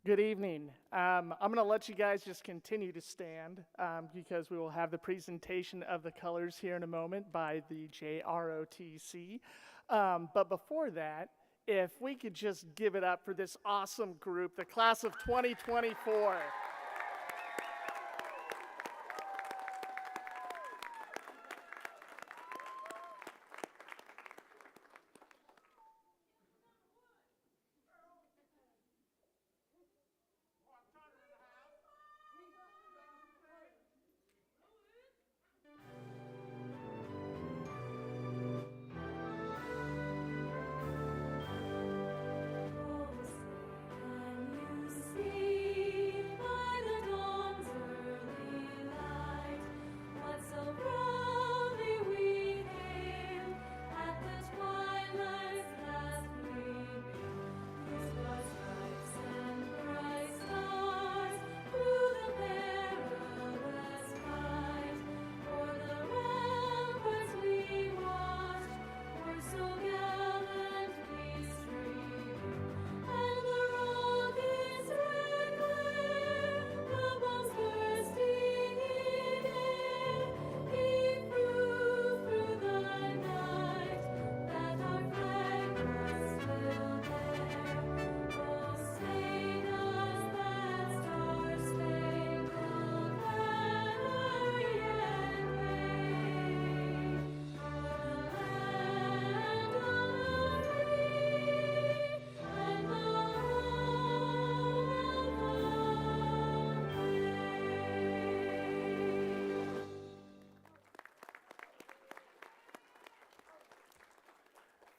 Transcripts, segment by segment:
Good evening. I'm going to let you guys just continue to stand because we will have the presentation of the colors here in a moment by the JROTC. But before that, if we could just give it up for this awesome group, the class of 2024.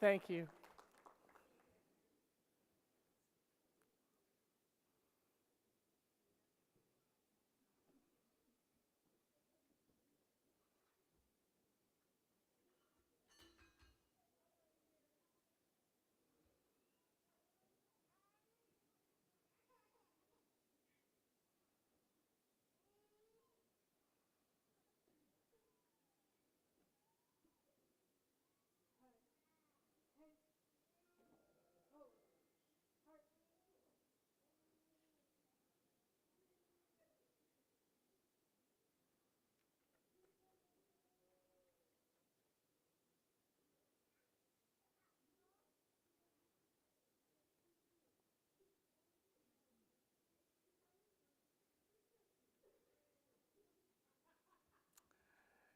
Thank you.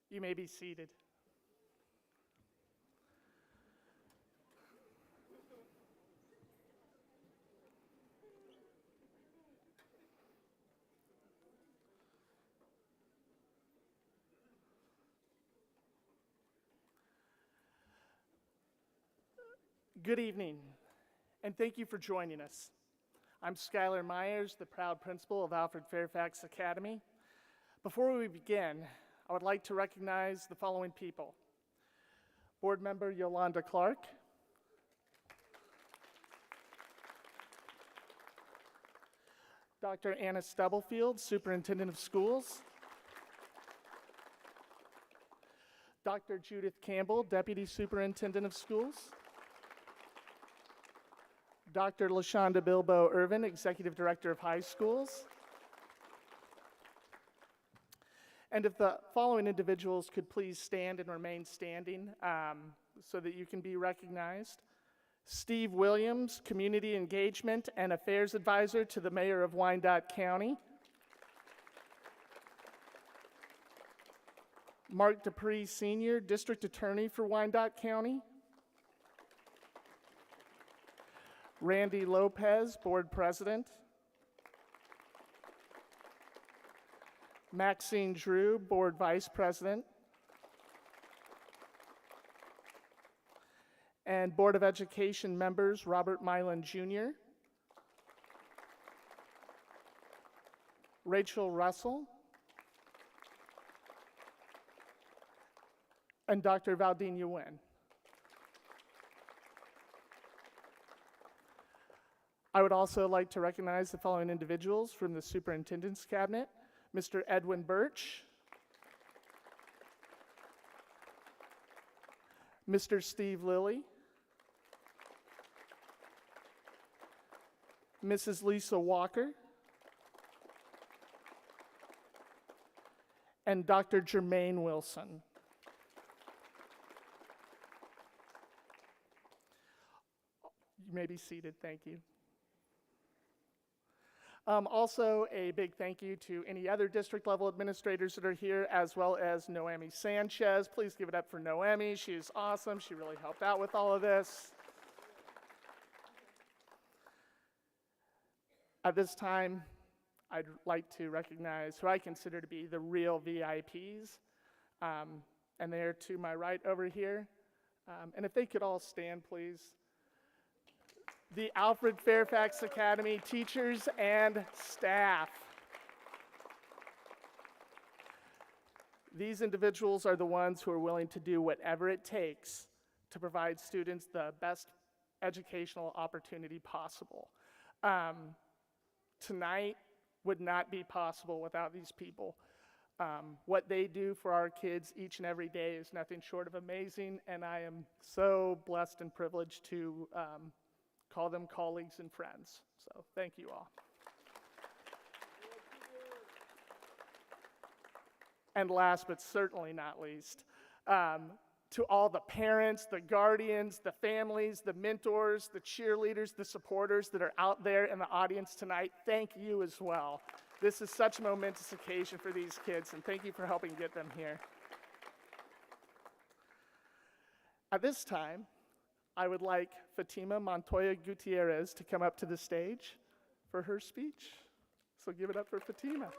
You may be seated. Good evening, and thank you for joining us. I'm Skylar Myers, the proud principal of Alfred Fairfax Academy. Before we begin, I would like to recognize the following people. Board Member Yolanda Clark, Dr. Anna Stubblefield, Superintendent of Schools, Dr. Judith Campbell, Deputy Superintendent of Schools, Dr. LaShonda Bilbo Irvin, Executive Director of High Schools. And if the following individuals could please stand and remain standing so that you can be recognized. Steve Williams, Community Engagement and Affairs Advisor to the Mayor of Wyandotte County. Mark Dupree Sr., District Attorney for Wyandotte County. Randy Lopez, Board President. Maxine Drew, Board Vice President. And Board of Education members, Robert Milan Jr., Rachel Russell, and Dr. Valdina Nguyen. I would also like to recognize the following individuals from the Superintendent's Cabinet. Mr. Edwin Birch, Mr. Steve Lilly, Mrs. Lisa Walker, and Dr. Jermaine Wilson. You may be seated, thank you. Also, a big thank you to any other district level administrators that are here, as well as Noemi Sanchez. Please give it up for Noemi. She's awesome. She really helped out with all of this. At this time, I'd like to recognize who I consider to be the real VIPs. And they're to my right over here. And if they could all stand, please. The Alfred Fairfax Academy teachers and staff. These individuals are the ones who are willing to do whatever it takes to provide students the best educational opportunity possible. Tonight would not be possible without these people. What they do for our kids each and every day is nothing short of amazing, and I am so blessed and privileged to call them colleagues and friends. So thank you all. And last but certainly not least, to all the parents, the guardians, the families, the mentors, the cheerleaders, the supporters that are out there in the audience tonight, thank you as well. This is such a momentous occasion for these kids, and thank you for helping get them here. At this time, I would like Fatima Montoya Gutierrez to come up to the stage for her speech. So give it up for Fatima.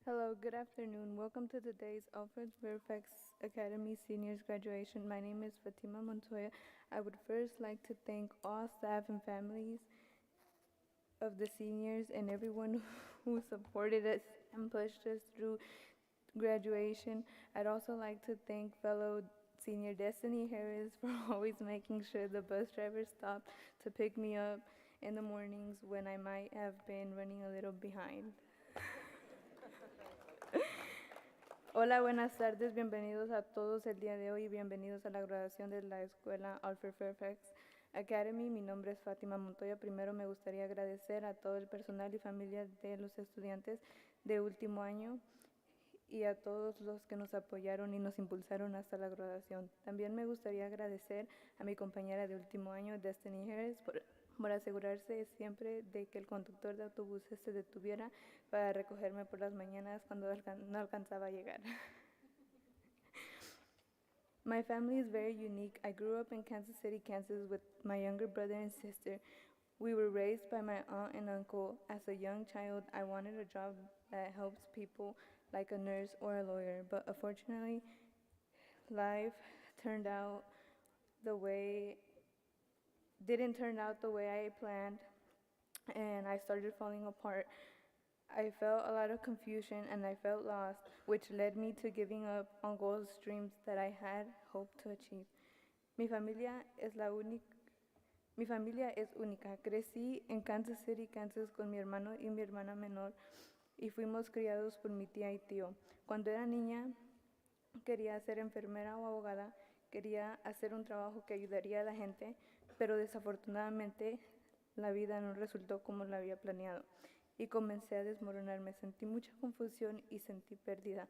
Hello, good afternoon. Welcome to today's Alfred Fairfax Academy Seniors Graduation. My name is Fatima Montoya. I would first like to thank all staff and families of the seniors and everyone who supported us and pushed us through graduation. I'd also like to thank fellow senior Destiny Harris for always making sure the bus driver stopped to pick me up in the mornings when I might have been running a little behind. Hola, buenas tardes, bienvenidos a todos el día de hoy y bienvenidos a la graduación de la escuela Alfred Fairfax Academy. Mi nombre es Fátima Montoya. Primero me gustaría agradecer a todo el personal y familia de los estudiantes de último año y a todos los que nos apoyaron y nos impulsaron hasta la graduación. También me gustaría agradecer a mi compañera de último año, Destiny Harris, por asegurarse siempre de que el conductor de autobuses se detuviera para recogerme por las mañanas cuando no alcanzaba a llegar. My family is very unique. I grew up in Kansas City, Kansas with my younger brother and sister. We were raised by my aunt and uncle. As a young child, I wanted a job that helps people like a nurse or a lawyer, but unfortunately, life didn't turn out the way I planned, and I started falling apart. I felt a lot of confusion and I felt lost, which led me to giving up on goals, dreams that I had hoped to achieve. Mi familia es única. Crecí en Kansas City, Kansas con mi hermano y mi hermana menor y fuimos criados por mi tía y tío. Cuando era niña quería ser enfermera o abogada, quería hacer un trabajo que ayudaría a la gente, pero desafortunadamente la vida no resultó como lo había planeado y comencé a desmoronarme. Sentí mucha confusión y sentí pérdida,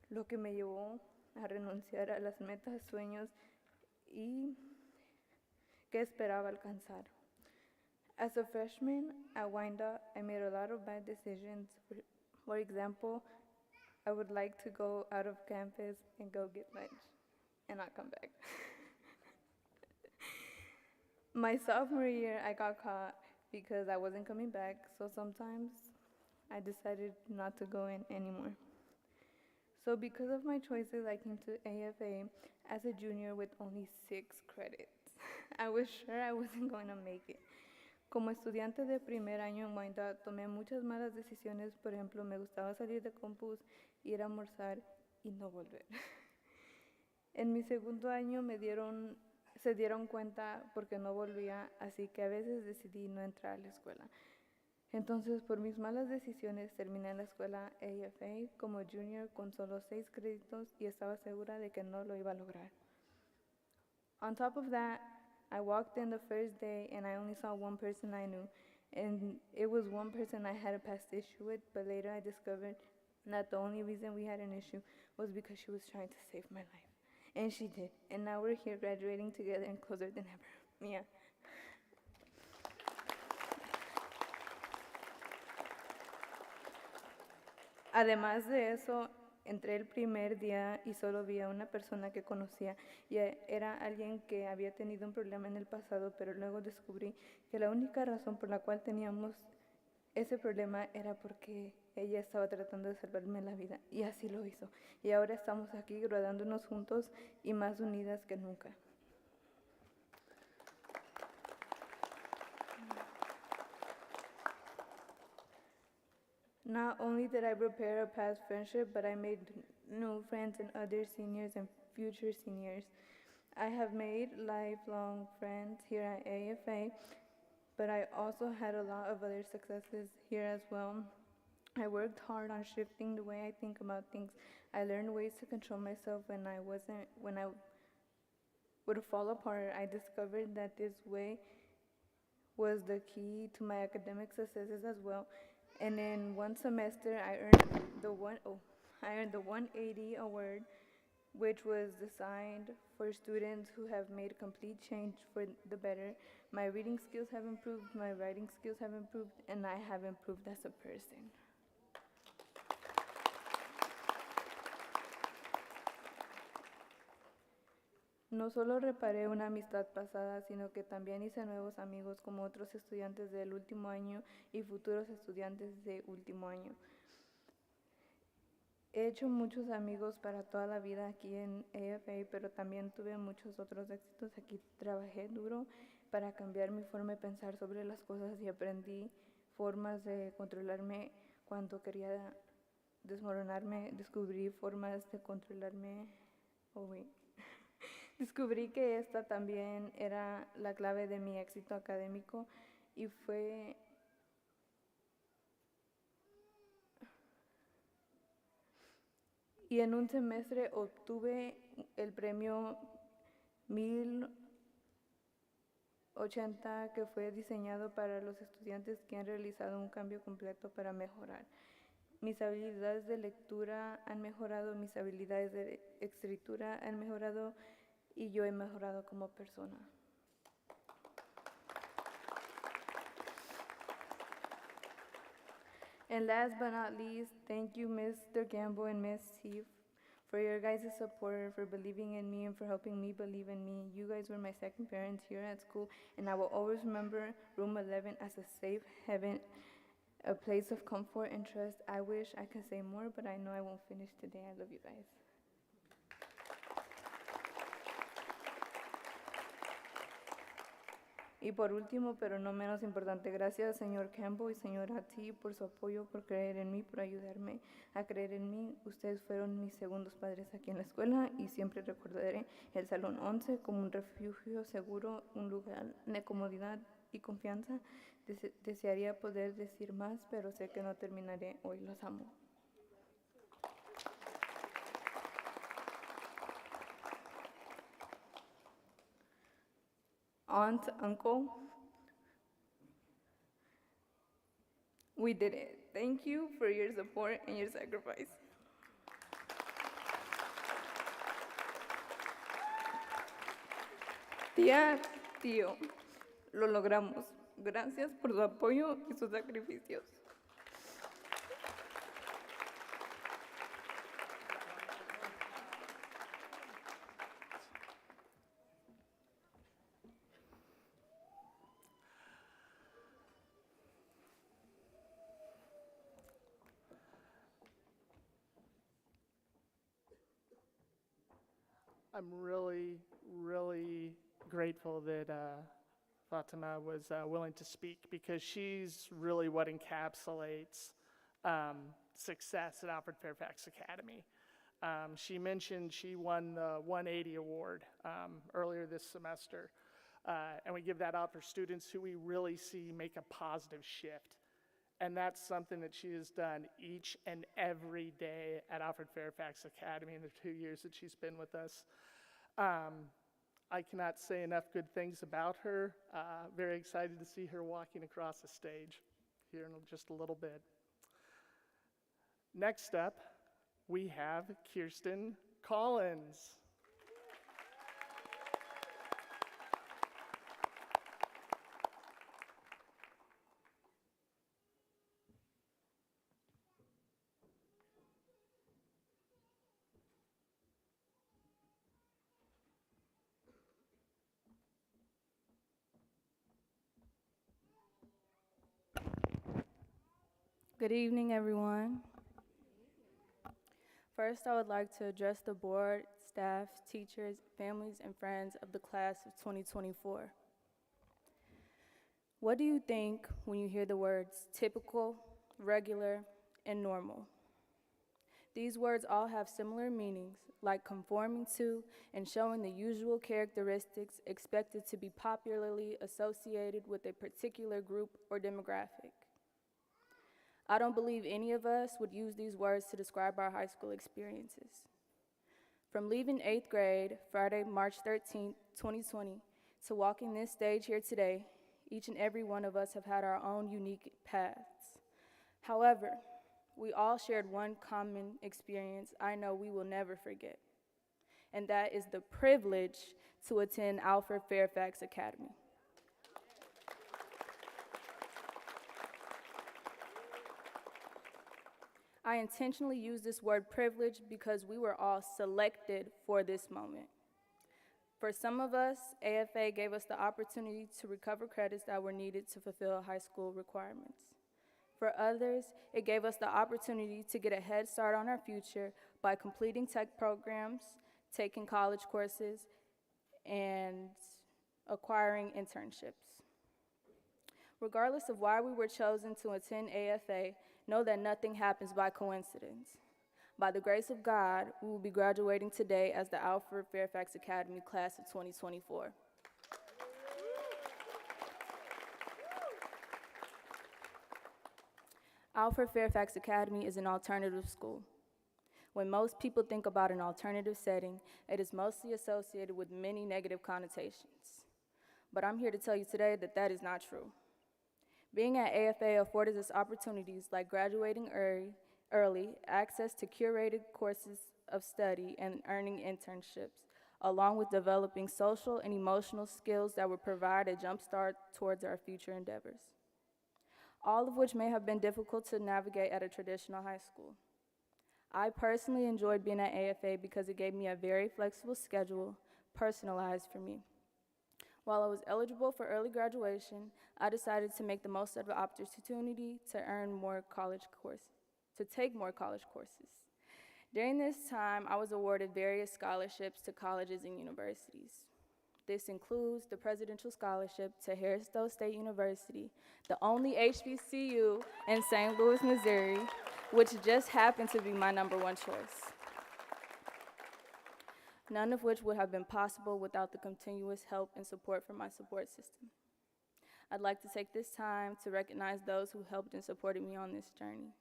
lo que me llevó a renunciar a las metas, sueños y que esperaba alcanzar. As a freshman at Wyandotte, I made a lot of bad decisions. For example, I would like to go out of campus and go get lunch and not come back. My sophomore year, I got caught because I wasn't coming back, so sometimes I decided not to go in anymore. So because of my choices, I came to AFA as a junior with only 6 credits. I was sure I wasn't going to make it. Como estudiante de primer año en Wyandotte, tomé muchas malas decisiones. Por ejemplo, me gustaba salir de campus, ir a almorzar y no volver. En mi segundo año se dieron cuenta porque no volvía, así que a veces decidí no entrar a la escuela. Entonces, por mis malas decisiones, terminé en la escuela AFA como junior con solo 6 créditos y estaba segura de que no lo iba a lograr. On top of that, I walked in the first day and I only saw one person I knew, and it was one person I had a past issue with, but later I discovered that the only reason we had an issue was because she was trying to save my life. And she did, and now we're here graduating together and closer than ever. Mia. Además de eso, entré el primer día y solo vi a una persona que conocía y era alguien que había tenido un problema en el pasado, pero luego descubrí que la única razón por la cual teníamos ese problema era porque ella estaba tratando de salvarme la vida y así lo hizo. Y ahora estamos aquí graduándonos juntos y más unidas que nunca. Not only did I prepare a past friendship, but I made new friends in other seniors and future seniors. I have made lifelong friends here at AFA, but I also had a lot of other successes here as well. I worked hard on shifting the way I think about things. I learned ways to control myself when I would fall apart. I discovered that this way was the key to my academic successes as well. And in one semester, I earned the 180 award, which was designed for students who have made complete change for the better. My reading skills have improved, my writing skills have improved, and I have improved as a person. No solo reparé una amistad pasada, sino que también hice nuevos amigos como otros estudiantes del último año y futuros estudiantes de último año. He hecho muchos amigos para toda la vida aquí en AFA, pero también tuve muchos otros éxitos aquí. Trabajé duro para cambiar mi forma de pensar sobre las cosas y aprendí formas de controlarme cuando quería desmoronarme. Descubrí formas de controlarme. Descubrí que esta también era la clave de mi éxito académico y en un semestre obtuve el premio 1080 que fue diseñado para los estudiantes que han realizado un cambio completo para mejorar. Mis habilidades de lectura han mejorado, mis habilidades de escritura han mejorado y yo he mejorado como persona. And last but not least, thank you, Mr. Gamble and Ms. Steve, for your guys' support, for believing in me, and for helping me believe in me. You guys were my second parents here at school, and I will always remember Room 11 as a safe haven, a place of comfort and trust. I wish I could say more, but I know I won't finish today. I love you guys. Y por último, pero no menos importante, gracias señor Campbell y señora T por su apoyo, por creer en mí, por ayudarme a creer en mí. Ustedes fueron mis segundos padres aquí en la escuela y siempre recordaré el Salón 11 como un refugio seguro, un lugar de comodidad y confianza. Desearía poder decir más, pero sé que no terminaré hoy. Los amo. Aunt, uncle, we did it. Thank you for your support and your sacrifice. Tía, tío, lo logramos. Gracias por su apoyo y sus sacrificios. I'm really, really grateful that Fatima was willing to speak because she's really what encapsulates success at Alfred Fairfax Academy. She mentioned she won the 180 award earlier this semester, and we give that out for students who we really see make a positive shift. And that's something that she has done each and every day at Alfred Fairfax Academy in the 2 years that she's been with us. I cannot say enough good things about her. Very excited to see her walking across the stage here in just a little bit. Next up, we have Kirsten Collins. Good evening, everyone. First, I would like to address the board, staff, teachers, families, and friends of the class of 2024. What do you think when you hear the words typical, regular, and normal? These words all have similar meanings, like conforming to and showing the usual characteristics expected to be popularly associated with a particular group or demographic. I don't believe any of us would use these words to describe our high school experiences. From leaving 8th grade, Friday, March 13th, 2020, to walking this stage here today, each and every one of us have had our own unique paths. However, we all shared one common experience I know we will never forget, and that is the privilege to attend Alfred Fairfax Academy. I intentionally use this word privilege because we were all selected for this moment. For some of us, AFA gave us the opportunity to recover credits that were needed to fulfill high school requirements. For others, it gave us the opportunity to get a head start on our future by completing tech programs, taking college courses, and acquiring internships. Regardless of why we were chosen to attend AFA, know that nothing happens by coincidence. By the grace of God, we will be graduating today as the Alfred Fairfax Academy class of 2024. Alfred Fairfax Academy is an alternative school. When most people think about an alternative setting, it is mostly associated with many negative connotations. But I'm here to tell you today that that is not true. Being at AFA afforded us opportunities like graduating early, access to curated courses of study, and earning internships, along with developing social and emotional skills that would provide a jump start towards our future endeavors, all of which may have been difficult to navigate at a traditional high school. I personally enjoyed being at AFA because it gave me a very flexible schedule, personalized for me. While I was eligible for early graduation, I decided to make the most of the opportunity to take more college courses. During this time, I was awarded various scholarships to colleges and universities. This includes the Presidential Scholarship to Harris-Stowe State University, the only HBCU in St. Louis, Missouri, which just happened to be my #1 choice. None of which would have been possible without the continuous help and support from my support system. I'd like to take this time to recognize those who helped and supported me on this journey.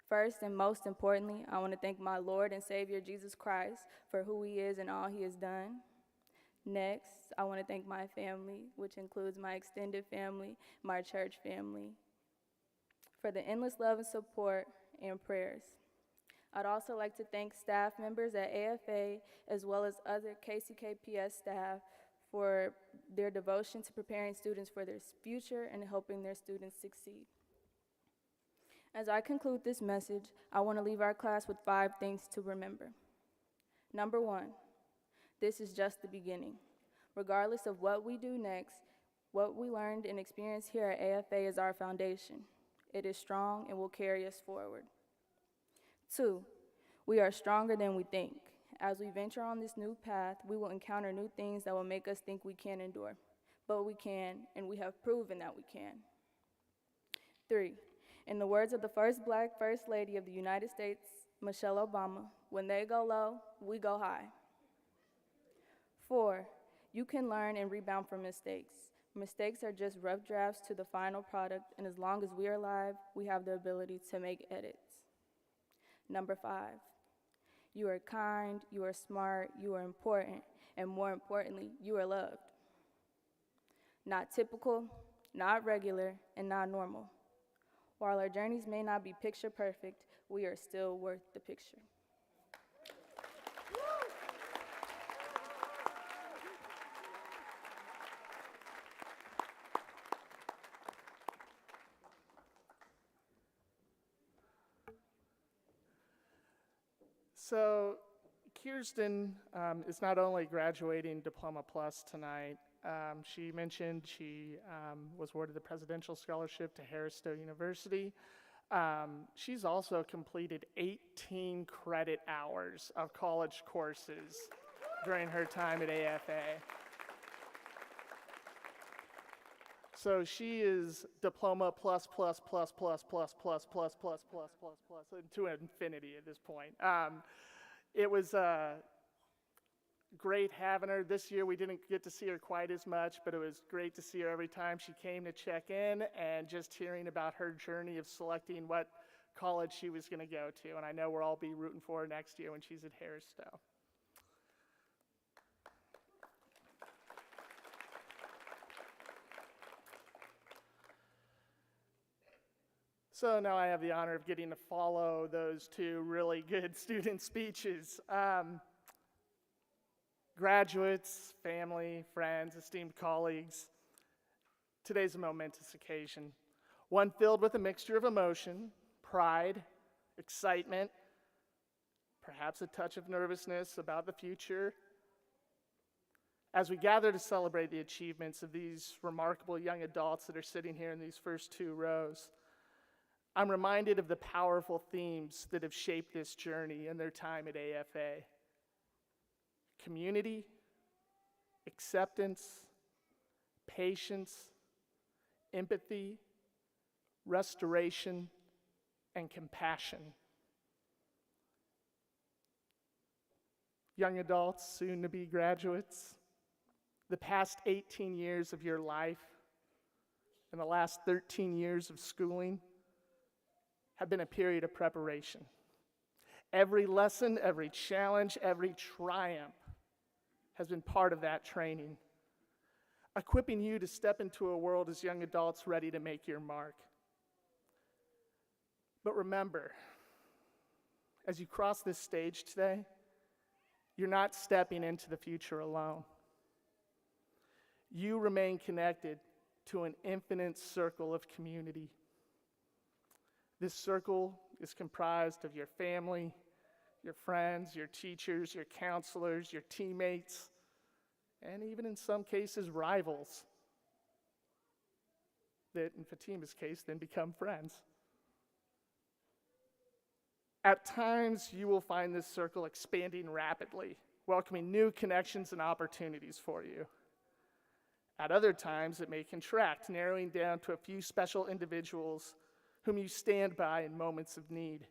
First and most importantly, I want to thank my Lord and Savior Jesus Christ for who he is and all he has done. Next, I want to thank my family, which includes my extended family, my church family, for the endless love and support and prayers. I'd also like to thank staff members at AFA as well as other KCKPS staff for their devotion to preparing students for their future and helping their students succeed. As I conclude this message, I want to leave our class with 5 things to remember. Number 1, this is just the beginning. Regardless of what we do next, what we learned and experienced here at AFA is our foundation. It is strong and will carry us forward. 2, we are stronger than we think. As we venture on this new path, we will encounter new things that will make us think we can't endure. But we can, and we have proven that we can. 3, in the words of the first Black First Lady of the United States, Michelle Obama, when they go low, we go high. 4, you can learn and rebound from mistakes. Mistakes are just rough drafts to the final product, and as long as we are alive, we have the ability to make edits. Number 5, you are kind, you are smart, you are important, and more importantly, you are loved. Not typical, not regular, and not normal. While our journeys may not be picture perfect, we are still worth the picture. So Kirsten is not only graduating Diploma Plus tonight, she mentioned she was awarded the Presidential Scholarship to Harris-Stowe University. She's also completed 18 credit hours of college courses during her time at AFA. So she is Diploma plus to infinity at this point. It was great having her. This year we didn't get to see her quite as much, but it was great to see her every time she came to check in and just hearing about her journey of selecting what college she was going to go to. And I know we'll all be rooting for her next year when she's at Harris-Stowe. So now I have the honor of getting to follow those 2 really good student speeches. Graduates, family, friends, esteemed colleagues, today's a momentous occasion, one filled with a mixture of emotion, pride, excitement, perhaps a touch of nervousness about the future. As we gather to celebrate the achievements of these remarkable young adults that are sitting here in these first 2 rows, I'm reminded of the powerful themes that have shaped this journey in their time at AFA. Community, acceptance, patience, empathy, restoration, and compassion. Young adults, soon to be graduates, the past 18 years of your life and the last 13 years of schooling have been a period of preparation. Every lesson, every challenge, every triumph has been part of that training, equipping you to step into a world as young adults ready to make your mark. But remember, as you cross this stage today, you're not stepping into the future alone. You remain connected to an infinite circle of community. This circle is comprised of your family, your friends, your teachers, your counselors, your teammates, and even in some cases, rivals that, in Fatima's case, then become friends. At times, you will find this circle expanding rapidly, welcoming new connections and opportunities for you. At other times, it may contract, narrowing down to a few special individuals whom you stand by in moments of need.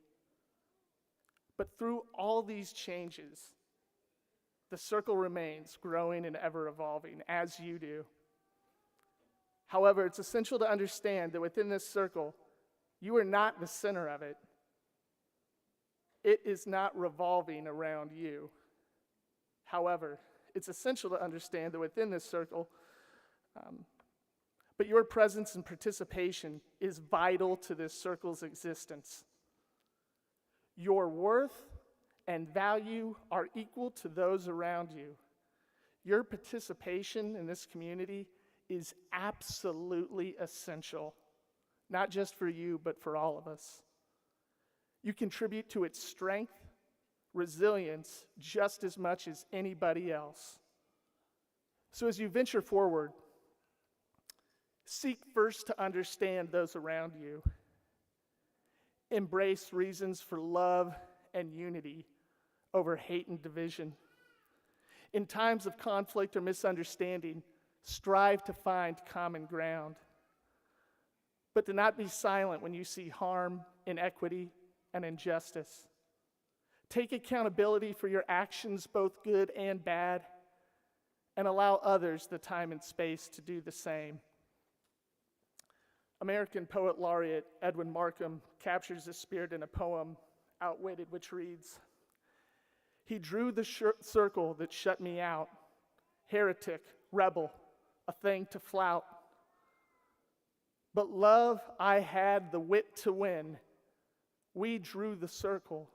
But through all these changes, the circle remains growing and ever evolving, as you do. However, it's essential to understand that within this circle, you are not the center of it. It is not revolving around you. However, it's essential to understand that within this circle, but your presence and participation is vital to this circle's existence. Your worth and value are equal to those around you. Your participation in this community is absolutely essential, not just for you, but for all of us. You contribute to its strength, resilience, just as much as anybody else. So as you venture forward, seek first to understand those around you. Embrace reasons for love and unity over hate and division. In times of conflict or misunderstanding, strive to find common ground. But do not be silent when you see harm, inequity, and injustice. Take accountability for your actions, both good and bad, and allow others the time and space to do the same. American poet laureate Edwin Markham captures this spirit in a poem, Outwitted, which reads, "He drew the circle that shut me out, heretic, rebel, a thing to flout. But love I had the wit to win. We drew the circle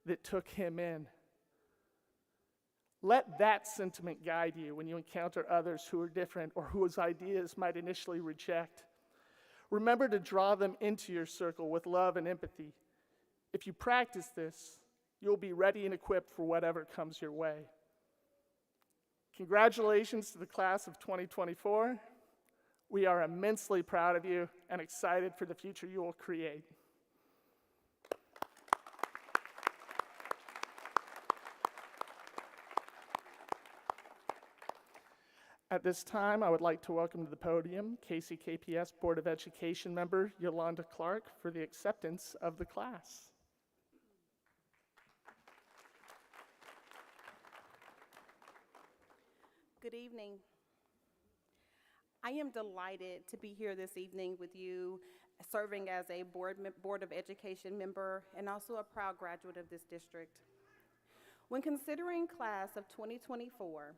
that took him in." Let that sentiment guide you when you encounter others who are different or whose ideas might initially reject. Remember to draw them into your circle with love and empathy. If you practice this, you'll be ready and equipped for whatever comes your way. Congratulations to the class of 2024. We are immensely proud of you and excited for the future you will create. At this time, I would like to welcome to the podium KCKPS Board of Education member Yolanda Clark for the acceptance of the class. Good evening. I am delighted to be here this evening with you, serving as a Board of Education member and also a proud graduate of this district. When considering class of 2024,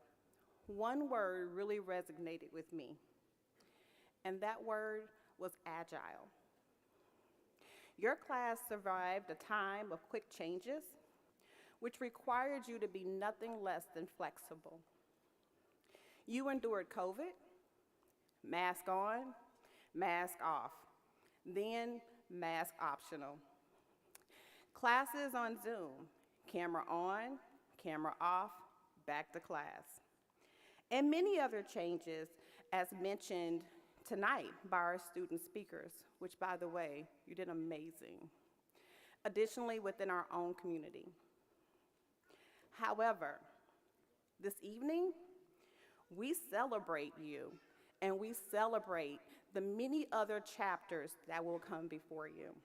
one word really resonated with me, and that word was agile. Your class survived a time of quick changes, which required you to be nothing less than flexible. You endured COVID, mask on, mask off, then mask optional. Classes on Zoom, camera on, camera off, back to class. And many other changes as mentioned tonight by our student speakers, which by the way, you did amazing. Additionally, within our own community. However, this evening, we celebrate you and we celebrate the many other chapters that will come before you.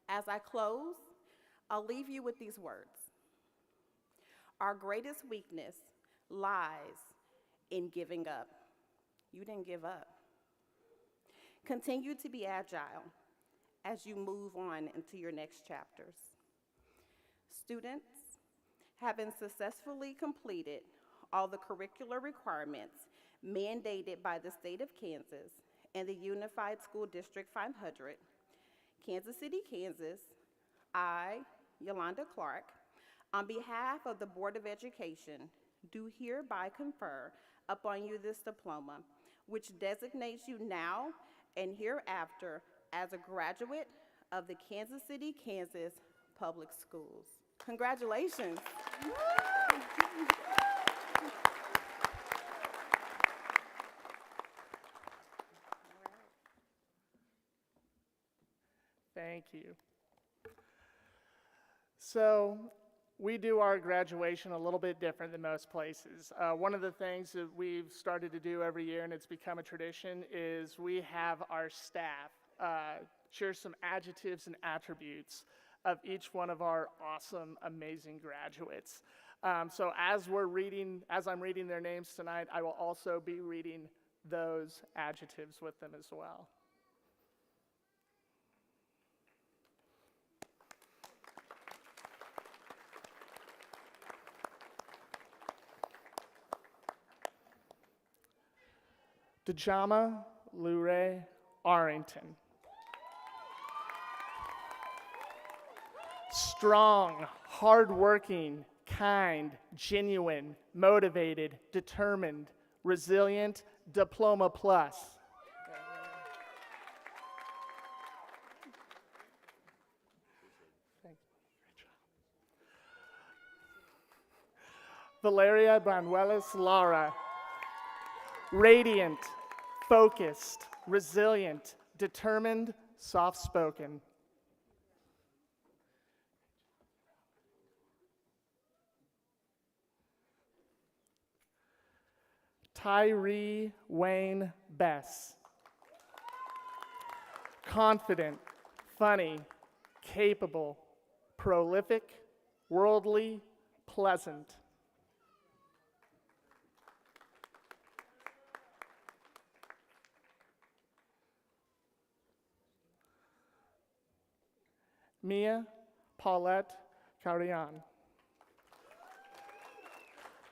As I close, I'll leave you with these words. Our greatest weakness lies in giving up. You didn't give up. Continue to be agile as you move on into your next chapters. Students, having successfully completed all the curricular requirements mandated by the state of Kansas and the Unified School District 500, Kansas City, Kansas, I, Yolanda Clark, on behalf of the Board of Education, do hereby confer upon you this diploma, which designates you now and hereafter as a graduate of the Kansas City, Kansas Public Schools. Congratulations. Thank you. So, we do our graduation a little bit different than most places. One of the things that we've started to do every year, and it's become a tradition, is we have our staff share some adjectives and attributes of each one of our awesome, amazing graduates. So as I'm reading their names tonight, I will also be reading those adjectives with them as well. Djama Lure Arrington. Strong, hardworking, kind, genuine, motivated, determined, resilient, diploma plus. Thank you. Great job. Valeria Banuelos Lara. Radiant, focused, resilient, determined, soft-spoken. Tyree Wayne Bess. Confident, funny, capable, prolific, worldly, pleasant. Mia Paulette Carrion.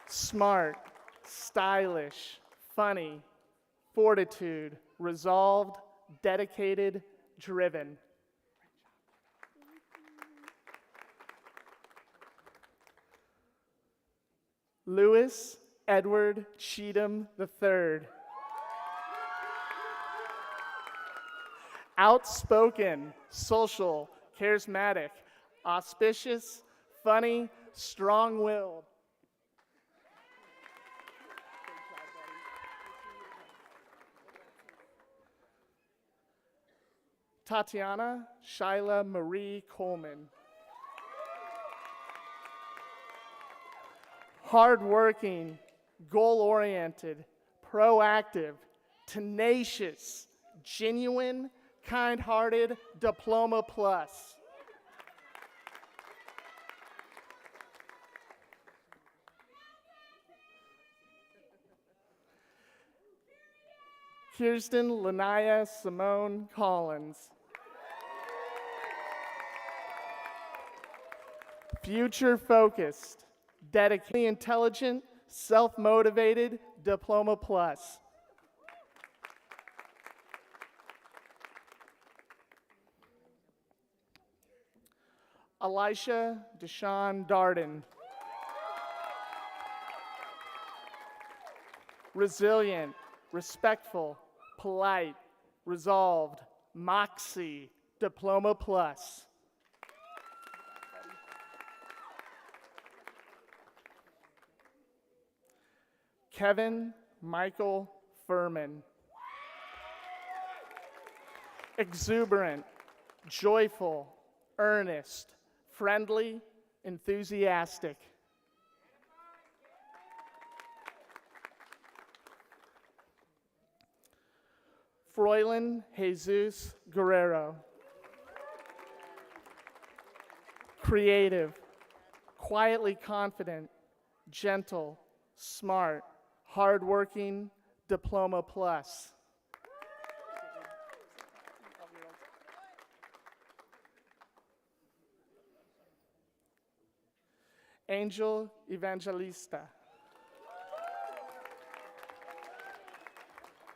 Smart, stylish, funny, fortitude, resolved, dedicated, driven. Louis Edward Cheatham III. Outspoken, social, charismatic, auspicious, funny, strong-willed. Tatiana Shyla Marie Coleman. Hardworking, goal-oriented, proactive, tenacious, genuine, kind-hearted, diploma plus. Kirsten Lanaya Simone Collins. Future-focused, dedicated, intelligent, self-motivated, diploma plus. Elisha Deshawn Darden. Resilient, respectful, polite, resolved, moxie, diploma plus. Kevin Michael Furman. Exuberant, joyful, earnest, friendly, enthusiastic. Froylan Jesus Guerrero. Creative, quietly confident, gentle, smart, hardworking, diploma plus. Angel Evangelista.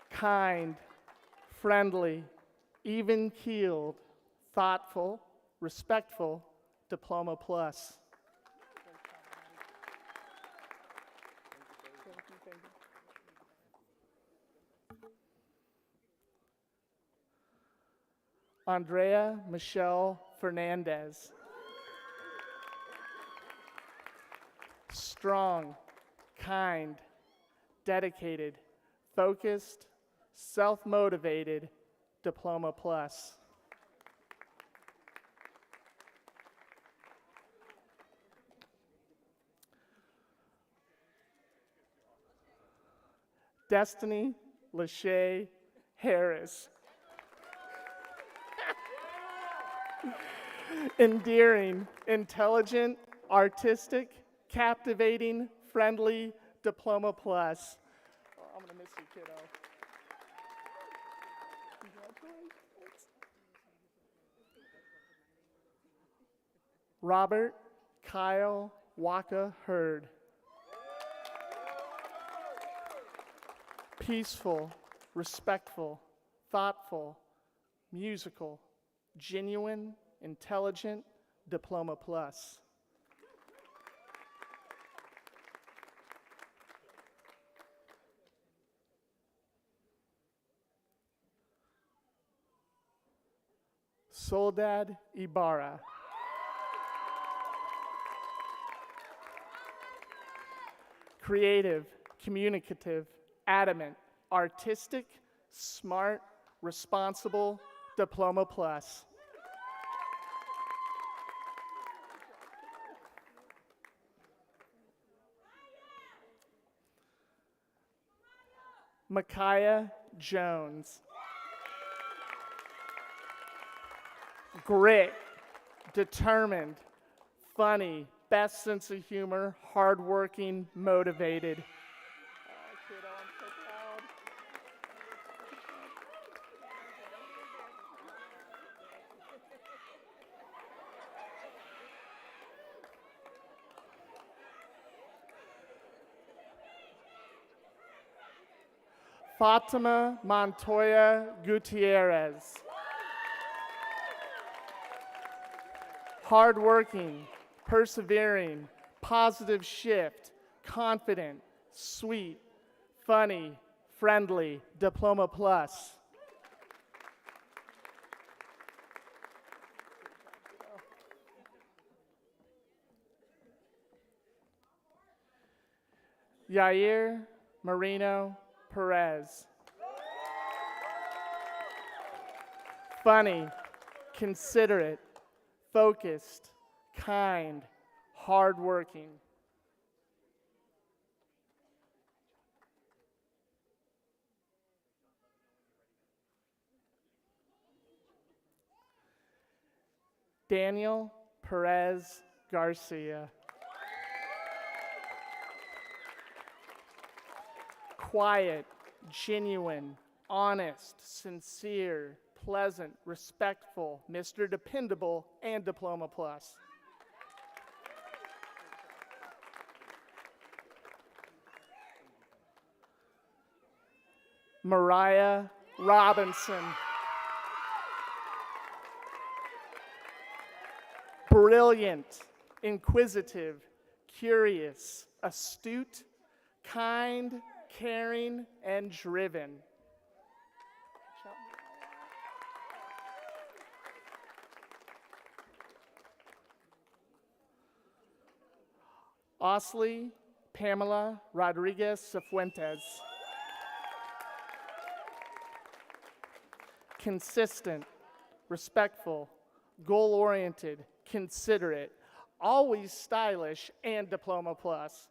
Kind, friendly, even-keeled, thoughtful, respectful, diploma plus. Andrea Michelle Fernandez. Strong, kind, dedicated, focused, self-motivated, diploma plus. Destiny Lachey Harris. Endearing, intelligent, artistic, captivating, friendly, diploma plus. Oh, I'm gonna miss you, kiddo. Congratulations. Robert Kyle Waka Hurd. Peaceful, respectful, thoughtful, musical, genuine, intelligent, diploma plus. Soledad Ibarra. Creative, communicative, adamant, artistic, smart, responsible, Diploma Plus. Micaiah Jones. Grit, determined, funny, best sense of humor, hardworking, motivated. Kiddo, I'm so proud. Fatima Montoya Gutierrez. Hardworking, persevering, positive shift, confident, sweet, funny, friendly, Diploma Plus. Yair Marino Perez. Funny, considerate, focused, kind, hardworking. Daniel Perez Garcia. Quiet, genuine, honest, sincere, pleasant, respectful, Mr. Dependable, and Diploma Plus. Mariah Robinson. Brilliant, inquisitive, curious, astute, kind, caring, and driven. Osley Pamela Rodriguez Cifuentes. Consistent, respectful, goal-oriented, considerate, always stylish, and Diploma Plus.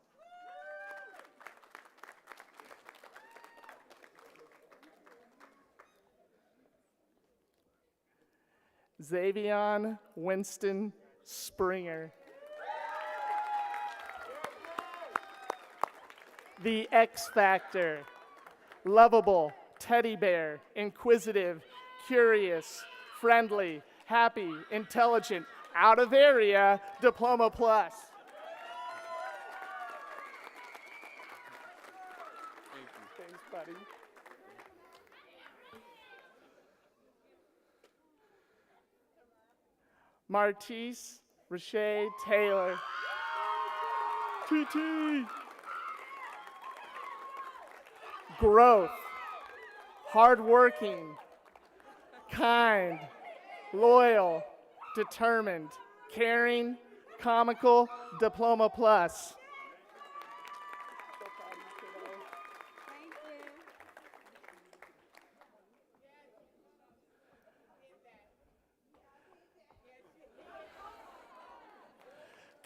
Xavion Winston Springer. The X Factor. Lovable, teddy bear, inquisitive, curious, friendly, happy, intelligent, out of area, Diploma Plus. Thanks, buddy. Martise Rashay Taylor. TT. Growth, hardworking, kind, loyal, determined, caring, comical, Diploma Plus.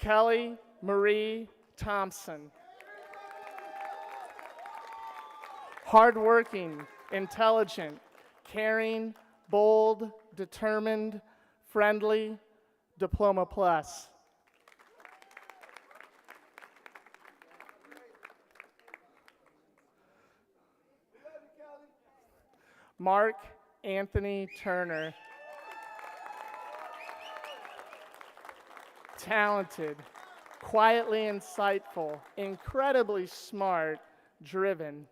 Kelly Marie Thompson. Hardworking, intelligent, caring, bold, determined, friendly, Diploma Plus. Mark Anthony Turner. Talented, quietly insightful, incredibly smart, driven.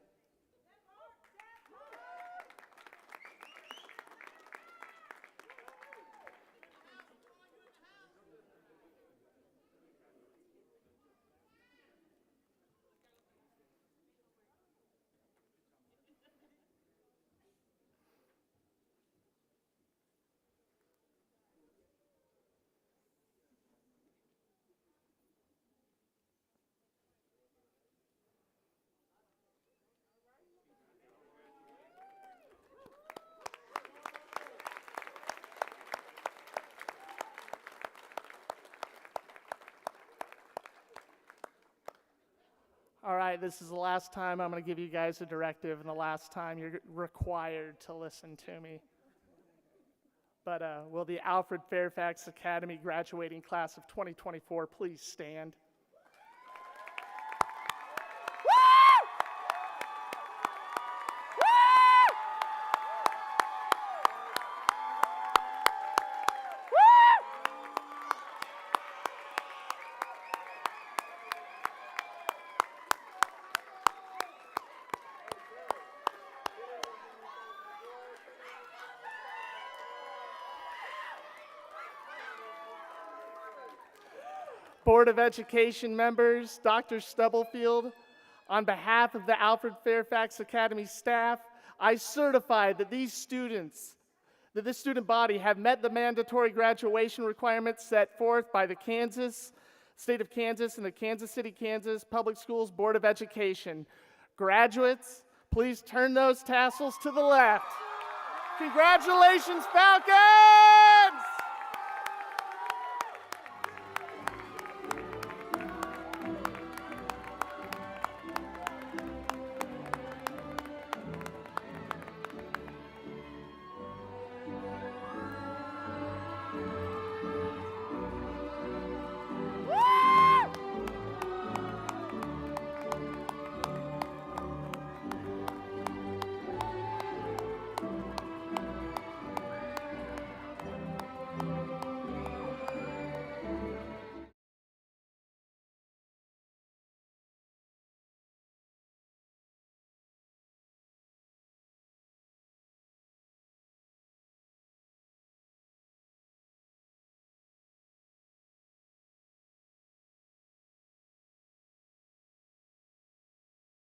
All right, this is the last time I'm going to give you guys a directive and the last time you're required to listen to me. But will the Alfred Fairfax Academy graduating class of 2024 please stand? Board of Education members, Dr. Stubblefield, on behalf of the Alfred Fairfax Academy staff, I certify that this student body have met the mandatory graduation requirements set forth by the State of Kansas and the Kansas City, Kansas Public Schools Board of Education. Graduates, please turn those tassels to the left. Congratulations, Falcons!